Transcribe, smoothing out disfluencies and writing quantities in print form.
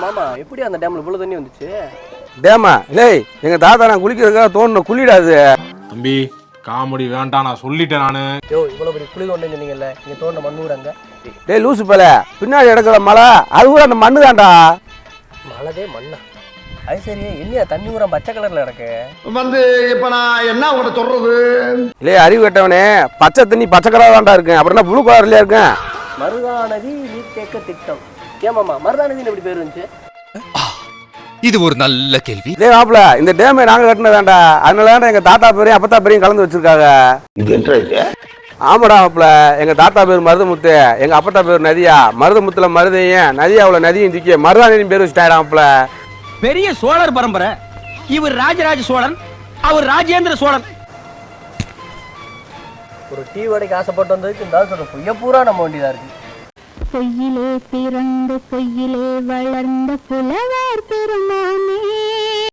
மாமா எப்படி அந்த டேம்ல இவ்வளவு தண்ணி வந்துச்சு? டேமா இல்லை எங்க தாத்தா நான் குளிக்கிறதுக்காக தோணுன குளிடாது. தம்பி காமெடி வேண்டாம், நான் சொல்லிட்டேன் நானு. இவ்வளவு பெரிய குழி தோண்ட சொன்னீங்கல்ல, நீங்க தோண்ட மண்ணு விடாங்க. டேய் லூசு பேல, பின்னாடி எடுக்கிற மழை அது கூட அந்த மண்ணு தான்டா. மழைதே மண்ணா? அது சரி, என்னையா தண்ணி ஊரம் பச்சை கலர்ல கிடக்கு? இப்ப நான் என்ன உங்கள்கிட்ட சொல்றது? இல்லையே அறிவு கட்டவனே, பச்சை தண்ணி பச்சை கலர் தான்டா இருக்கேன், அப்புறம் என்ன ப்ளூ கலர்லயா இருக்கேன்? மருதாநதி நீர்த்தேக்க திட்டம். ஏமாமா மருதாநதினு எப்படி பேர் இருந்துச்சு? இது ஒரு நல்ல கேள்வி. டேய் மாப்ள, இந்த டேமை நாங்க கட்டினதாண்டா, அதனால எங்க தாத்தா பேரையும் அப்பத்தா பேரையும் கலந்து வச்சிருக்காங்க. ஆமாடா மாப்ள, எங்க தாத்தா பேர் மருதமுத்து, எங்க அப்பத்தா பேர் நதியா. மருதமுத்துல மருதையும் நதியாவுல நதியும் தூக்கி மருதானதியும் பேர் வச்சுட்டாடா மாப்ள. பெரிய சோழர் பரம்பரை. இவர் ராஜராஜ சோழன், அவர் ராஜேந்திர சோழன். ஒரு டீ வடைக்கு ஆசைப்பட்டு வந்ததுக்கு இந்த ஆள் சொல்ற பொய்ய பூரா நம்ம வேண்டியதா இருக்கு. பொய்யிலே பிறந்து பொய்யிலே வளர்ந்த புலவர் பெருமை